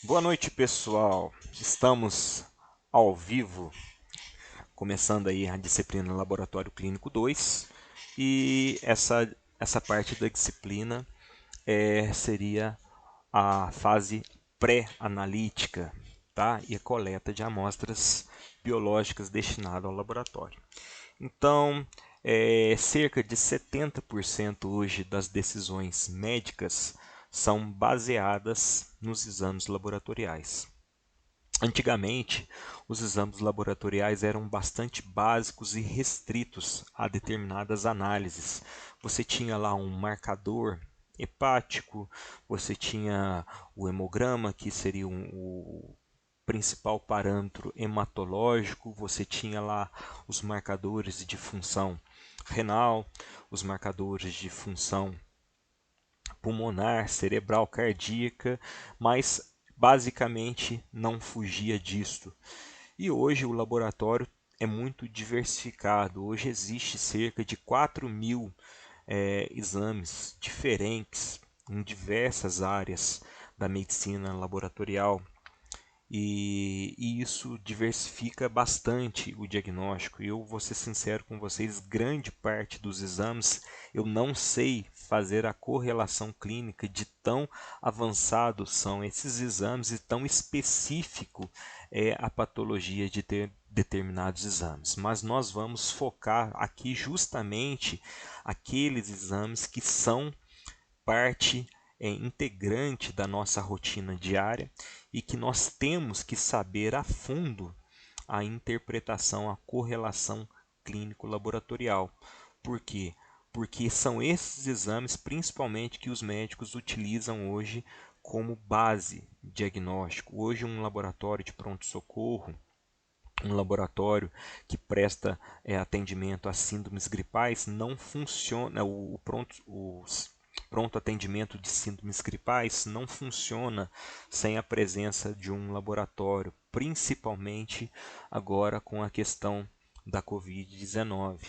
Boa noite, pessoal. Estamos ao vivo, começando aí a disciplina Laboratório Clínico 2 e essa parte da disciplina seria a fase pré-analítica, tá? E a coleta de amostras biológicas destinadas ao laboratório. Então, cerca de 70% hoje das decisões médicas são baseadas nos exames laboratoriais. Antigamente, os exames laboratoriais eram bastante básicos e restritos a determinadas análises. Você tinha lá um marcador hepático, você tinha o hemograma, que seria o principal parâmetro hematológico, você tinha lá os marcadores de função renal, os marcadores de função pulmonar, cerebral, cardíaca, mas basicamente não fugia disto. E hoje o laboratório é muito diversificado. Hoje existe cerca de 4.000 exames diferentes em diversas áreas da medicina laboratorial. E isso diversifica bastante o diagnóstico. Eu vou ser sincero com vocês, grande parte dos exames eu não sei fazer a correlação clínica de tão avançados são esses exames e tão específico é a patologia de ter determinados exames. Mas nós vamos focar aqui justamente aqueles exames que são parte integrante da nossa rotina diária e que nós temos que saber a fundo a interpretação, a correlação clínico-laboratorial. Por quê? Porque são esses exames, principalmente, que os médicos utilizam hoje como base diagnóstico. Hoje, um laboratório de pronto-socorro, um laboratório que presta atendimento a síndromes gripais, não funciona, os pronto atendimento de síndromes gripais não funciona sem a presença de um laboratório, principalmente agora com a questão da Covid-19.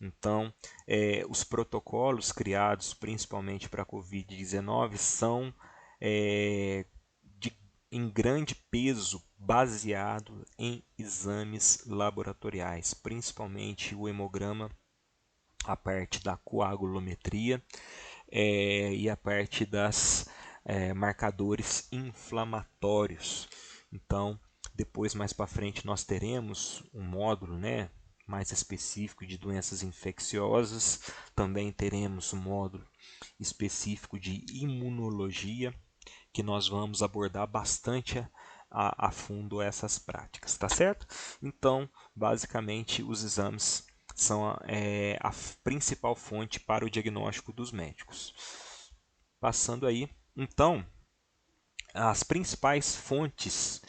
Então, os protocolos criados principalmente para a Covid-19 são de, em grande peso baseado em exames laboratoriais, principalmente o hemograma, a parte da coagulometria e a parte das marcadores inflamatórios. Então, depois mais para frente nós teremos um módulo, né, mais específico de doenças infecciosas. Também teremos um módulo específico de imunologia, que nós vamos abordar bastante a fundo essas práticas, tá certo? Então, basicamente, os exames são a principal fonte para o diagnóstico dos médicos. Passando aí, então, as principais fontes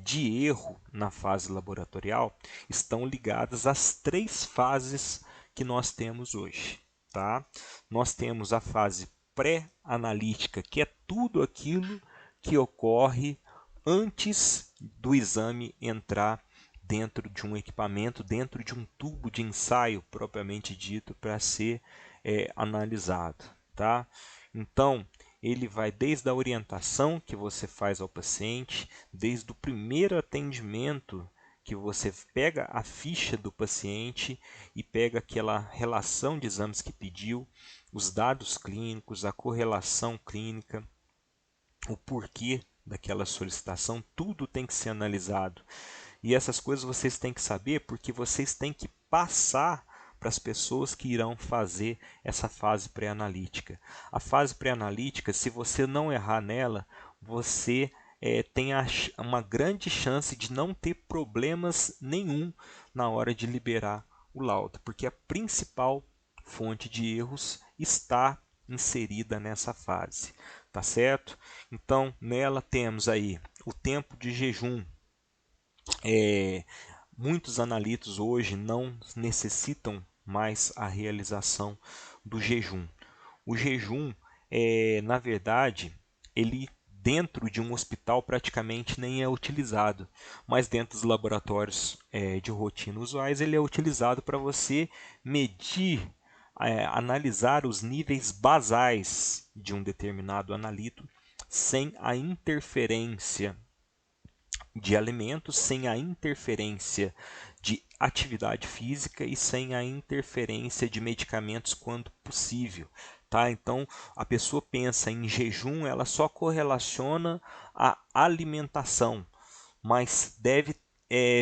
de erro na fase laboratorial estão ligadas às três fases que nós temos hoje. Tá? Nós temos a fase pré-analítica, que é tudo aquilo que ocorre antes do exame entrar dentro de um equipamento, dentro de um tubo de ensaio propriamente dito para ser analisado. Tá? Então, ele vai desde a orientação que você faz ao paciente, desde o primeiro atendimento que você pega a ficha do paciente e pega aquela relação de exames que pediu, os dados clínicos, a correlação clínica, o porquê daquela solicitação, tudo tem que ser analisado. E essas coisas vocês têm que saber porque vocês têm que passar para as pessoas que irão fazer essa fase pré-analítica. A fase pré-analítica, se você não errar nela, você tem uma grande chance de não ter problemas nenhum na hora de liberar o laudo, porque a principal fonte de erros está inserida nessa fase, tá certo? Então, nela temos aí o tempo de jejum. Muitos analitos hoje não necessitam mais a realização do jejum. O jejum, na verdade, ele dentro de um hospital praticamente nem é utilizado, mas dentro dos laboratórios de rotina usuais ele é utilizado para você medir, analisar os níveis basais de um determinado analito sem a interferência de alimentos, sem a interferência de atividade física e sem a interferência de medicamentos quando possível. Tá? Então, a pessoa pensa em jejum, ela só correlaciona a alimentação, mas deve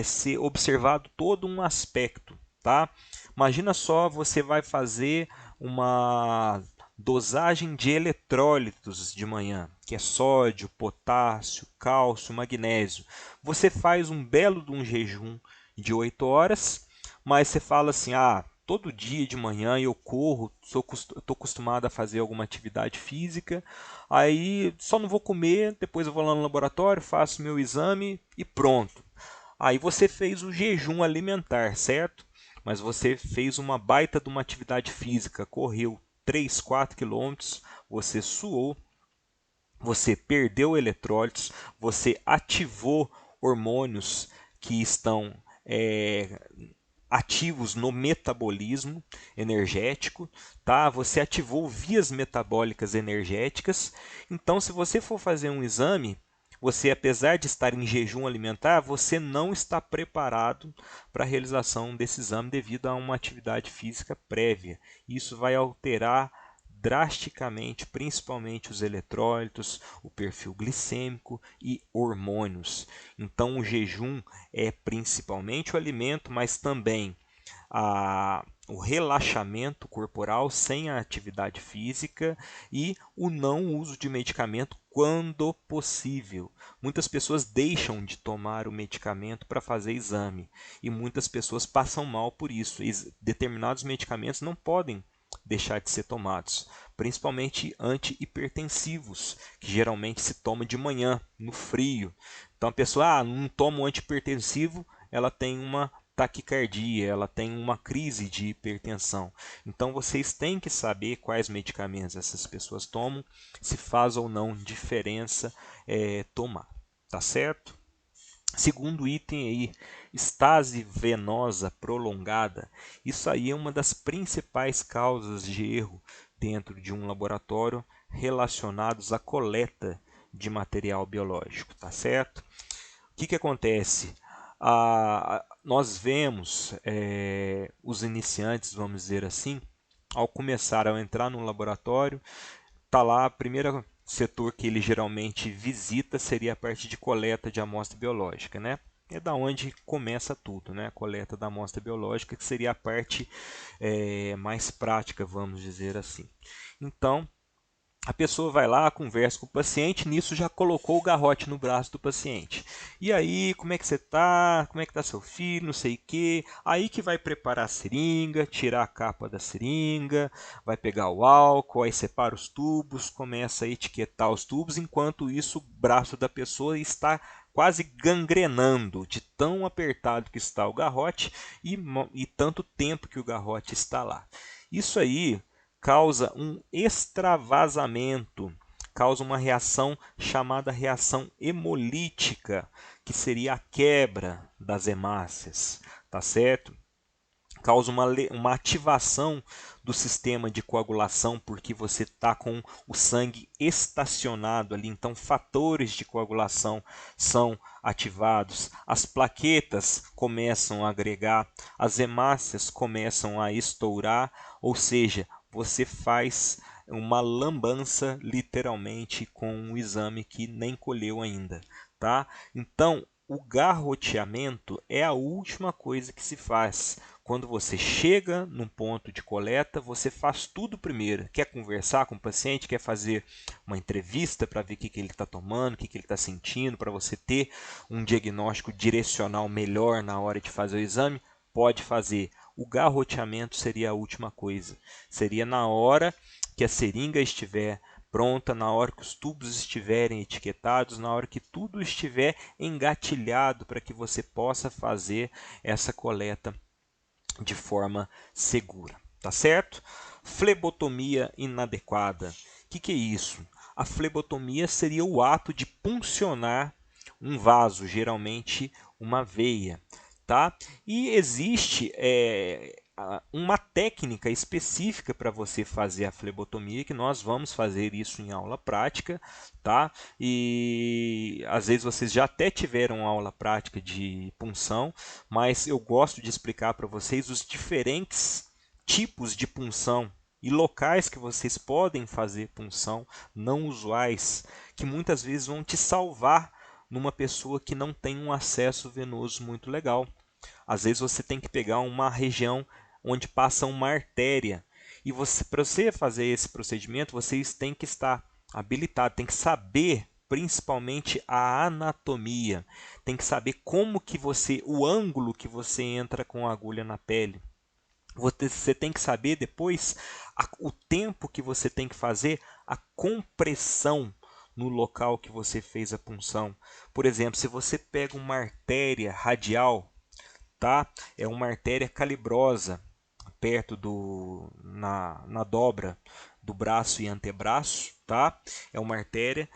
ser observado todo um aspecto. Tá? Imagina só, você vai fazer uma dosagem de eletrólitos de manhã, que é sódio, potássio, cálcio, magnésio. Você faz um belo de um jejum de 8 horas, mas você fala assim, todo dia de manhã eu corro, estou acostumado a fazer alguma atividade física, aí só não vou comer, depois eu vou lá no laboratório, faço meu exame e pronto. Aí você fez o jejum alimentar, certo? Mas você fez uma baita de uma atividade física, correu 3, 4 quilômetros, você suou, você perdeu eletrólitos, você ativou hormônios que estão ativos no metabolismo energético, tá? Você ativou vias metabólicas energéticas. Então, se você for fazer um exame, você, apesar de estar em jejum alimentar, você não está preparado para a realização desse exame devido a uma atividade física prévia. Isso vai alterar drasticamente, principalmente os eletrólitos, o perfil glicêmico e hormônios. Então, o jejum é principalmente o alimento, mas também o relaxamento corporal sem a atividade física e o não uso de medicamento quando possível. Muitas pessoas deixam de tomar o medicamento para fazer exame e muitas pessoas passam mal por isso. Determinados medicamentos não podem deixar de ser tomados, principalmente antihipertensivos, que geralmente se toma de manhã, no frio. Então a pessoa não toma um antihipertensivo, ela tem uma taquicardia, ela tem uma crise de hipertensão. Então vocês têm que saber quais medicamentos essas pessoas tomam, se faz ou não diferença tomar, tá certo? Segundo item aí, estase venosa prolongada. Isso aí é uma das principais causas de erro dentro de um laboratório relacionados à coleta de material biológico, tá certo? O que acontece? Nós vemos os iniciantes, vamos dizer assim, ao começar a entrar no laboratório, está lá a primeira setor que ele geralmente visita seria a parte de coleta de amostra biológica, né? É da onde começa tudo, né? A coleta da amostra biológica, que seria a parte mais prática, vamos dizer assim. Então, a pessoa vai lá, conversa com o paciente, nisso já colocou o garrote no braço do paciente. E aí, como é que você está? Como é que está seu filho? Não sei o quê. Aí que vai preparar a seringa, tirar a capa da seringa, vai pegar o álcool, aí separa os tubos, começa a etiquetar os tubos, enquanto isso o braço da pessoa está quase gangrenando de tão apertado que está o garrote e tanto tempo que o garrote está lá. Isso aí causa um extravasamento, causa uma reação chamada reação hemolítica, que seria a quebra das hemácias, tá certo? Causa uma ativação do sistema de coagulação, porque você está com o sangue estacionado ali, então fatores de coagulação são ativados, as plaquetas começam a agregar, as hemácias começam a estourar, ou seja, você faz uma lambança literalmente com um exame que nem colheu ainda, tá? Então, o garroteamento é a última coisa que se faz. Quando você chega num ponto de coleta, você faz tudo primeiro. Quer conversar com o paciente, quer fazer uma entrevista para ver o que ele está tomando, o que ele está sentindo, para você ter um diagnóstico direcional melhor na hora de fazer o exame, pode fazer. O garroteamento seria a última coisa. Seria na hora que a seringa estiver pronta, na hora que os tubos estiverem etiquetados, na hora que tudo estiver engatilhado para que você possa fazer essa coleta de forma segura, tá certo? Flebotomia inadequada. O que é isso? A flebotomia seria o ato de puncionar um vaso, geralmente uma veia, tá? E existe uma técnica específica para você fazer a flebotomia, que nós vamos fazer isso em aula prática, tá? E às vezes vocês já até tiveram aula prática de punção, mas eu gosto de explicar para vocês os diferentes tipos de punção e locais que vocês podem fazer punção não usuais, que muitas vezes vão te salvar numa pessoa que não tem um acesso venoso muito legal. Às vezes você tem que pegar uma região onde passa uma artéria. E para você fazer esse procedimento, vocês têm que estar habilitado, tem que saber principalmente a anatomia, tem que saber como que o ângulo que você entra com a agulha na pele. Você tem que saber depois o tempo que você tem que fazer a compressão no local que você fez a punção. Por exemplo, se você pega uma artéria radial, tá? É uma artéria calibrosa perto na dobra do braço e antebraço, tá? É uma artéria.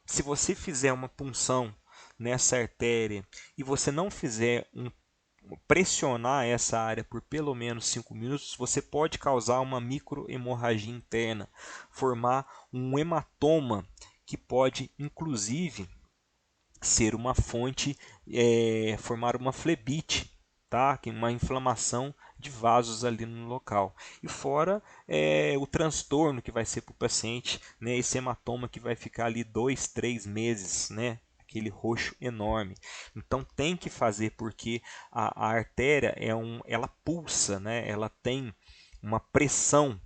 Se você fizer uma punção nessa artéria e você não fizer pressionar essa área por pelo menos 5 minutos, você pode causar uma microhemorragia interna, formar um hematoma que pode, inclusive, ser uma fonte, formar uma flebite, tá? Uma inflamação de vasos ali no local. E fora o transtorno que vai ser para o paciente, né? Esse hematoma que vai ficar ali 2, 3 meses, né? Aquele roxo enorme. Então tem que fazer, porque a artéria ela pulsa, né? Ela tem uma pressão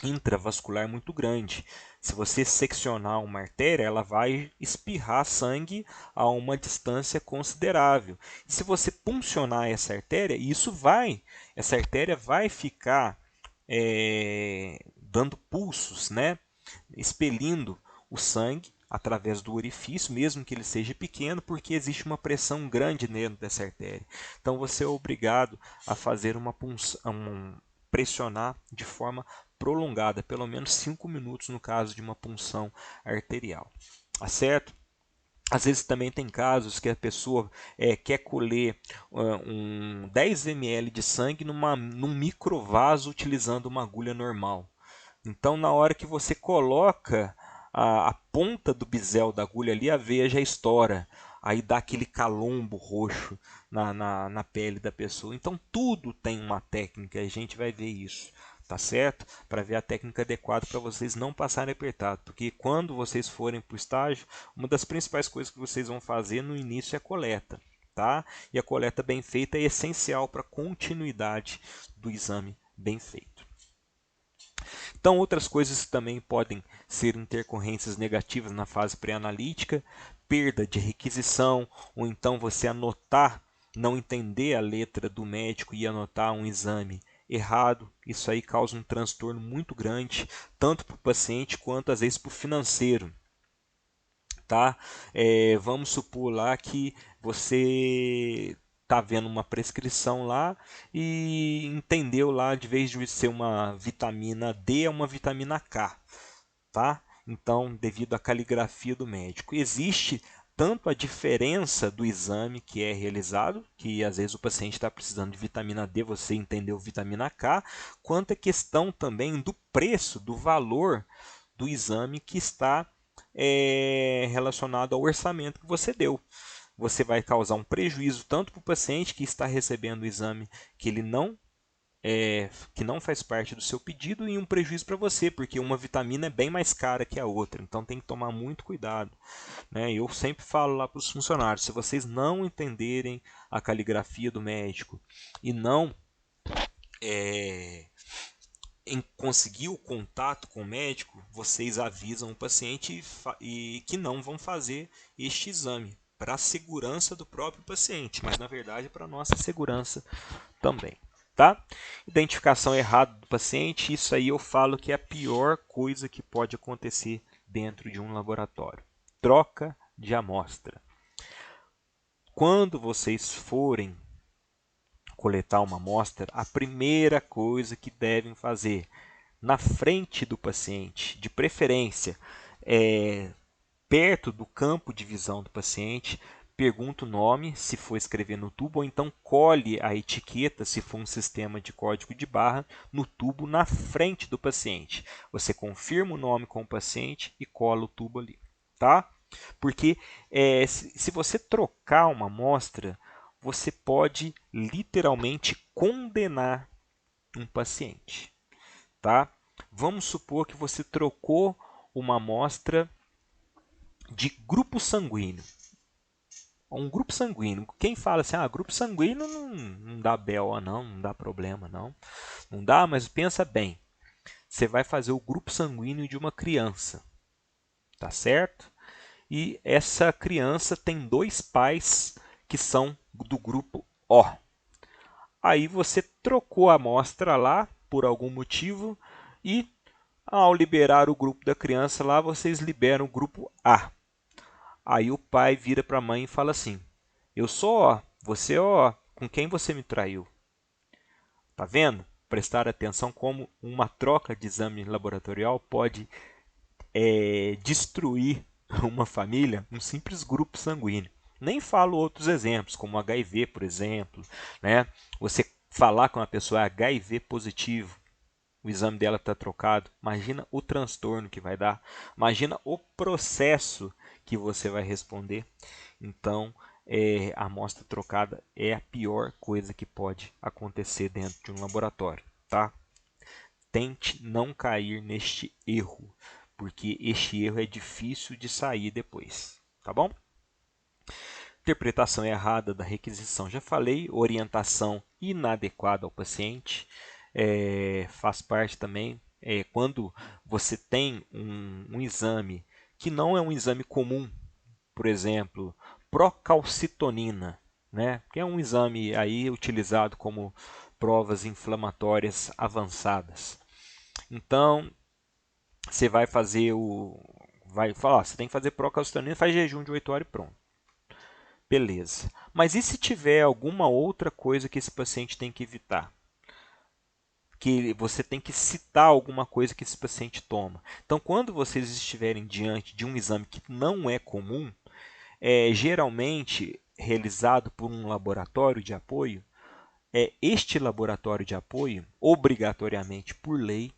intravascular muito grande. Se você seccionar uma artéria, ela vai espirrar sangue a uma distância considerável. E se você puncionar essa artéria, essa artéria vai ficar dando pulsos, né? Expelindo o sangue através do orifício, mesmo que ele seja pequeno, porque existe uma pressão grande dentro dessa artéria. Então você é obrigado a fazer uma punção, pressionar de forma prolongada, pelo menos 5 minutos no caso de uma punção arterial. Tá certo? Às vezes também tem casos que a pessoa quer colher 10 ml de sangue num microvaso utilizando uma agulha normal. Então, na hora que você coloca a ponta do bisel da agulha ali, a veia já estoura. Aí dá aquele calombo roxo na pele da pessoa. Então, tudo tem uma técnica, a gente vai ver isso, tá certo? Para ver a técnica adequada para vocês não passarem apertado. Porque quando vocês forem para o estágio, uma das principais coisas que vocês vão fazer no início é a coleta. Tá? E a coleta bem feita é essencial para a continuidade do exame bem feito. Então, outras coisas que também podem ser intercorrências negativas na fase pré-analítica, perda de requisição, ou então você anotar, não entender a letra do médico e anotar um exame errado. Isso aí causa um transtorno muito grande, tanto para o paciente quanto às vezes para o financeiro. Tá? Vamos supor lá que você está vendo uma prescrição lá e entendeu lá, de vez de ser uma vitamina D, é uma vitamina K. Tá? Então, devido à caligrafia do médico. Existe tanto a diferença do exame que é realizado, que às vezes o paciente está precisando de vitamina D, você entendeu vitamina K, quanto a questão também do preço, do valor do exame que está relacionado ao orçamento que você deu. Você vai causar um prejuízo tanto para o paciente que está recebendo o exame que ele que não faz parte do seu pedido, e um prejuízo para você, porque uma vitamina é bem mais cara que a outra, então tem que tomar muito cuidado, né? Eu sempre falo lá para os funcionários, se vocês não entenderem a caligrafia do médico e não conseguir o contato com o médico, vocês avisam o paciente e que não vão fazer este exame, para a segurança do próprio paciente, mas na verdade para a nossa segurança também. Tá? Identificação errada do paciente, isso aí eu falo que é a pior coisa que pode acontecer dentro de um laboratório. Troca de amostra. Quando vocês forem coletar uma amostra, a primeira coisa que devem fazer na frente do paciente, de preferência perto do campo de visão do paciente, pergunta o nome, se for escrever no tubo, ou então colhe a etiqueta, se for um sistema de código de barra, no tubo na frente do paciente. Você confirma o nome com o paciente e cola o tubo ali, tá? Porque se você trocar uma amostra, você pode literalmente condenar um paciente, tá? Vamos supor que você trocou uma amostra de grupo sanguíneo. Um grupo sanguíneo. Quem fala assim, grupo sanguíneo não dá BO não dá problema não. Não dá, mas pensa bem. Você vai fazer o grupo sanguíneo de uma criança, tá certo? E essa criança tem 2 pais que são do grupo O. Aí você trocou a amostra lá por algum motivo e ao liberar o grupo da criança lá, vocês liberam o grupo A. Aí o pai vira para a mãe e fala assim: eu sou O, você é O, com quem você me traiu? Tá vendo? Prestar atenção como uma troca de exame laboratorial pode destruir uma família, um simples grupo sanguíneo. Nem falo outros exemplos, como HIV, por exemplo, né? Você falar com uma pessoa HIV positivo, o exame dela está trocado, imagina o transtorno que vai dar, imagina o processo que você vai responder. Então, a amostra trocada é a pior coisa que pode acontecer dentro de um laboratório, tá? Tente não cair neste erro, porque este erro é difícil de sair depois, tá bom? Interpretação errada da requisição, já falei. Orientação inadequada ao paciente, faz parte também. Quando você tem um exame que não é um exame comum, por exemplo, procalcitonina, né? Que é um exame aí utilizado como provas inflamatórias avançadas. Então, você vai fazer vai falar, você tem que fazer procalcitonina, faz jejum de 8 horas e pronto. Beleza. Mas e se tiver alguma outra coisa que esse paciente tem que evitar? Que você tem que citar alguma coisa que esse paciente toma. Então, quando vocês estiverem diante de um exame que não é comum, geralmente realizado por um laboratório de apoio, este laboratório de apoio, obrigatoriamente por lei,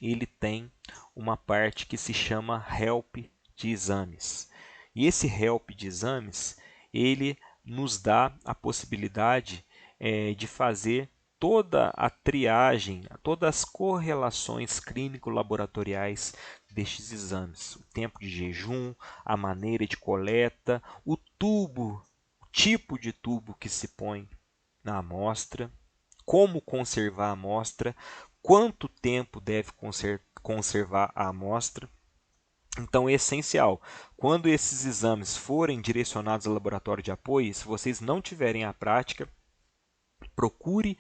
ele tem uma parte que se chama help de exames. E esse help de exames, ele nos dá a possibilidade de fazer toda a triagem, todas as correlações clínico-laboratoriais destes exames. O tempo de jejum, a maneira de coleta, o tubo, o tipo de tubo que se põe na amostra, como conservar a amostra, quanto tempo deve conservar a amostra. Então é essencial, quando esses exames forem direcionados ao laboratório de apoio, se vocês não tiverem a prática, procure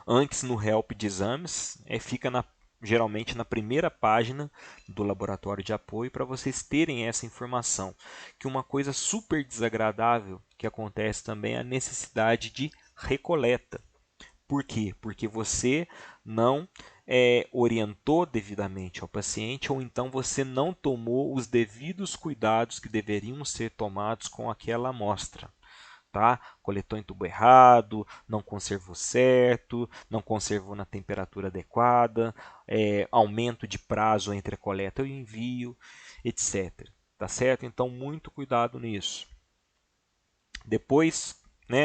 antes no help de exames, fica geralmente na primeira página do laboratório de apoio para vocês terem essa informação. Que uma coisa super desagradável que acontece também é a necessidade de recoleta. Por quê? Porque você não orientou devidamente ao paciente ou então você não tomou os devidos cuidados que deveriam ser tomados com aquela amostra. Tá? Coletou em tubo errado, não conservou certo, não conservou na temperatura adequada, aumento de prazo entre a coleta e o envio, etc. Tá certo? Então, muito cuidado nisso. Depois,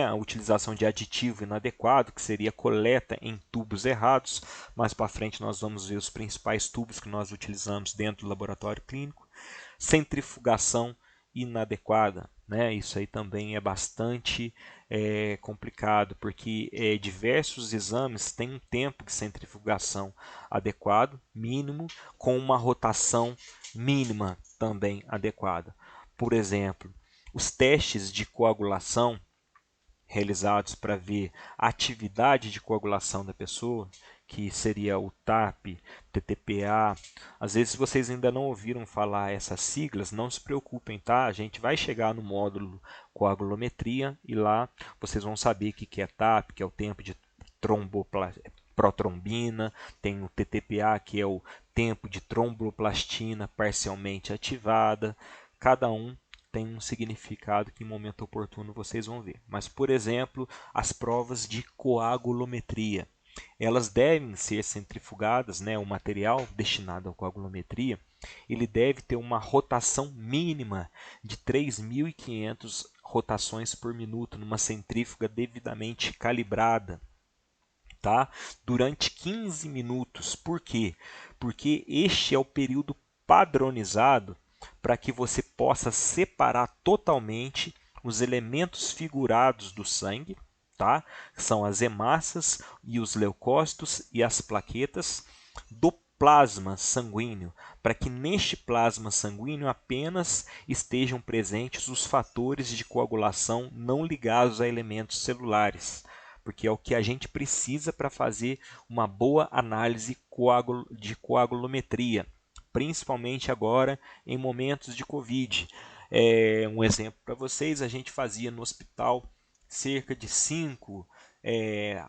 a utilização de aditivo inadequado, que seria coleta em tubos errados. Mais para frente nós vamos ver os principais tubos que nós utilizamos dentro do laboratório clínico. Centrifugação inadequada, isso aí também é bastante complicado, porque diversos exames têm um tempo de centrifugação adequado, mínimo, com uma rotação mínima também adequada. Por exemplo, os testes de coagulação realizados para ver a atividade de coagulação da pessoa, que seria o TAP, TTPA. Às vezes vocês ainda não ouviram falar essas siglas, não se preocupem, tá? A gente vai chegar no módulo coagulometria e lá vocês vão saber o que é TAP, que é o tempo de protrombina, tem o TTPA, que é o tempo de tromboplastina parcialmente ativada. Cada um tem um significado que em momento oportuno vocês vão ver. Mas, por exemplo, as provas de coagulometria. Elas devem ser centrifugadas, né? O material destinado à coagulometria, ele deve ter uma rotação mínima de 3.500 rotações por minuto numa centrífuga devidamente calibrada, tá? Durante 15 minutos. Por quê? Porque este é o período padronizado para que você possa separar totalmente os elementos figurados do sangue, tá? São as hemácias e os leucócitos e as plaquetas do plasma sanguíneo, para que neste plasma sanguíneo apenas estejam presentes os fatores de coagulação não ligados a elementos celulares, porque é o que a gente precisa para fazer uma boa análise de coagulometria, principalmente agora em momentos de Covid. Um exemplo para vocês, a gente fazia no hospital cerca de 5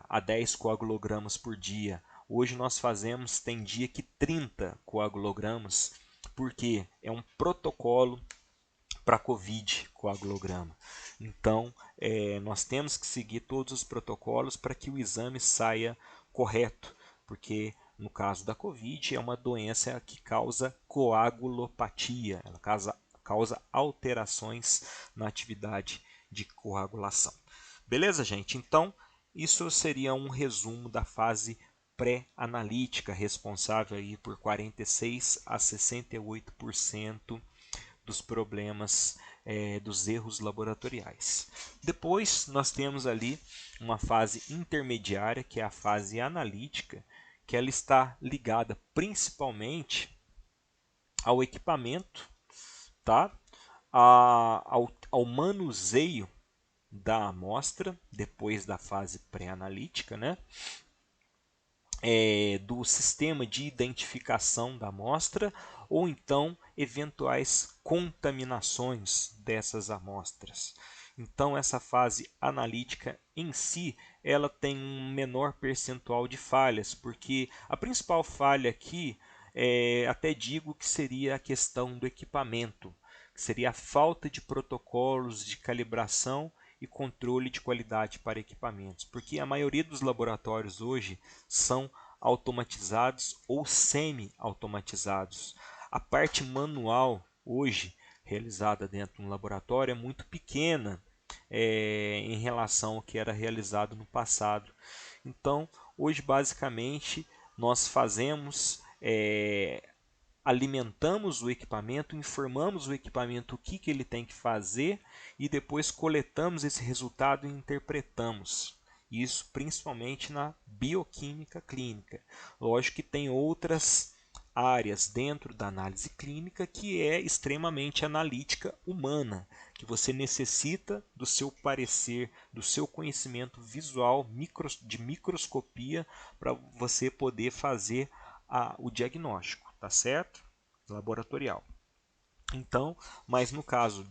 a 10 coagulogramas por dia. Hoje nós fazemos, tem dia que 30 coagulogramas, porque é um protocolo para COVID coagulograma. Então, nós temos que seguir todos os protocolos para que o exame saia correto, porque no caso da COVID é uma doença que causa coagulopatia, ela causa alterações na atividade de coagulação. Beleza, gente? Então, isso seria um resumo da fase pré-analítica, responsável aí por 46 a 68% dos problemas, dos erros laboratoriais. Depois nós temos ali uma fase intermediária, que é a fase analítica, que ela está ligada principalmente ao equipamento, tá? Ao manuseio da amostra, depois da fase pré-analítica, né? Do sistema de identificação da amostra ou então eventuais contaminações dessas amostras. Então essa fase analítica em si, ela tem um menor percentual de falhas, porque a principal falha aqui, até digo que seria a questão do equipamento, que seria a falta de protocolos de calibração e controle de qualidade para equipamentos, porque a maioria dos laboratórios hoje são automatizados ou semi-automatizados. A parte manual hoje realizada dentro de um laboratório é muito pequena em relação ao que era realizado no passado. Então, hoje basicamente nós fazemos alimentamos o equipamento, informamos o equipamento o que ele tem que fazer e depois coletamos esse resultado e interpretamos. Isso principalmente na bioquímica clínica. Lógico que tem outras áreas dentro da análise clínica que é extremamente analítica humana, que você necessita do seu parecer, do seu conhecimento visual, de microscopia, para você poder fazer o diagnóstico, tá certo? Laboratorial. Então, mas no caso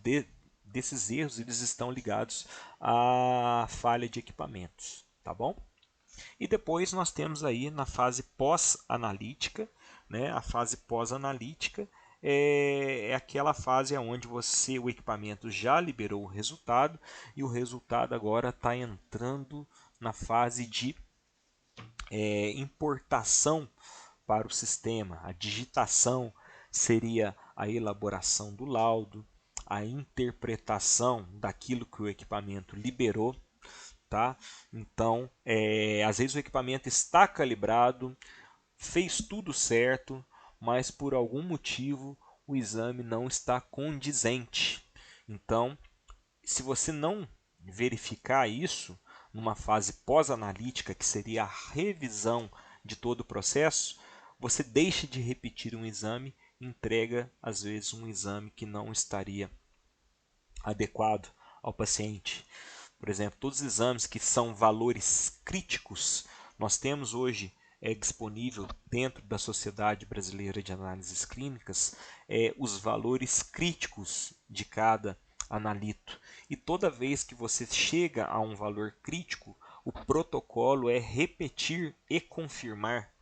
desses erros, eles estão ligados à falha de equipamentos, tá bom? E depois nós temos aí na fase pós-analítica, né? A fase pós-analítica é aquela fase onde o equipamento já liberou o resultado e o resultado agora está entrando na fase de importação para o sistema. A digitação seria a elaboração do laudo, a interpretação daquilo que o equipamento liberou, tá? Então, às vezes o equipamento está calibrado, fez tudo certo, mas por algum motivo o exame não está condizente. Então, se você não verificar isso numa fase pós-analítica, que seria a revisão de todo o processo, você deixa de repetir um exame e entrega, às vezes, um exame que não estaria adequado ao paciente. Por exemplo, todos os exames que são valores críticos, nós temos hoje disponível dentro da Sociedade Brasileira de Análises Clínicas os valores críticos de cada analito. E toda vez que você chega a um valor crítico, o protocolo é repetir e confirmar.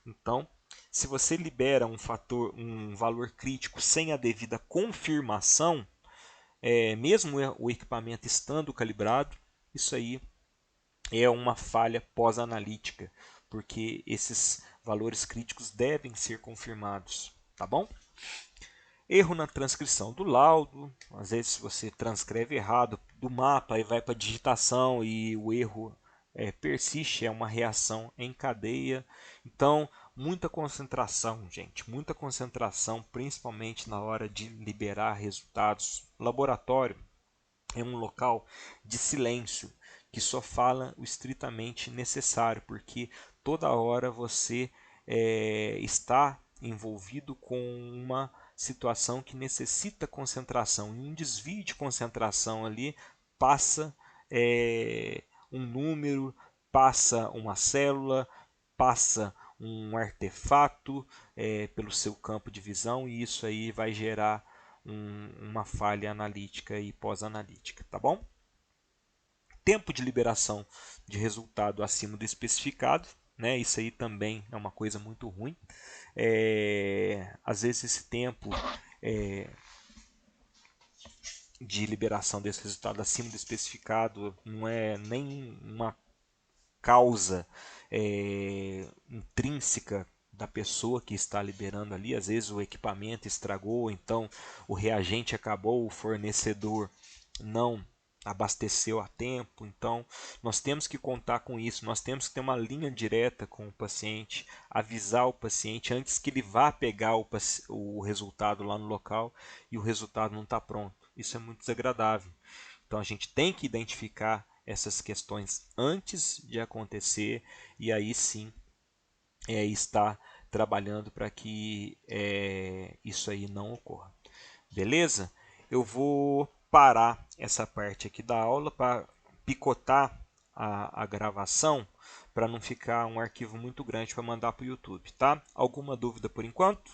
Então, se você libera um valor crítico sem a devida confirmação, mesmo o equipamento estando calibrado, isso aí é uma falha pós-analítica, porque esses valores críticos devem ser confirmados, tá bom? Erro na transcrição do laudo, às vezes você transcreve errado do mapa e vai para a digitação e o erro persiste, é uma reação em cadeia. Então, muita concentração, gente, muita concentração, principalmente na hora de liberar resultados. Laboratório é um local de silêncio, que só fala o estritamente necessário, porque toda hora você está envolvido com uma situação que necessita concentração. E um desvio de concentração ali passa um número, passa uma célula, passa um artefato pelo seu campo de visão, e isso aí vai gerar uma falha analítica e pós-analítica, tá bom? Tempo de liberação de resultado acima do especificado, né? Isso aí também é uma coisa muito ruim. Às vezes esse tempo de liberação desse resultado acima do especificado não é nem uma causa intrínseca da pessoa que está liberando ali. Às vezes o equipamento estragou, então o reagente acabou, o fornecedor não abasteceu a tempo. Então nós temos que contar com isso, nós temos que ter uma linha direta com o paciente, avisar o paciente antes que ele vá pegar o resultado lá no local e o resultado não está pronto. Isso é muito desagradável. Então a gente tem que identificar essas questões antes de acontecer e aí sim estar trabalhando para que isso aí não ocorra. Beleza? Eu vou parar essa parte aqui da aula para picotar a gravação para não ficar um arquivo muito grande para mandar para o YouTube, tá? Alguma dúvida por enquanto?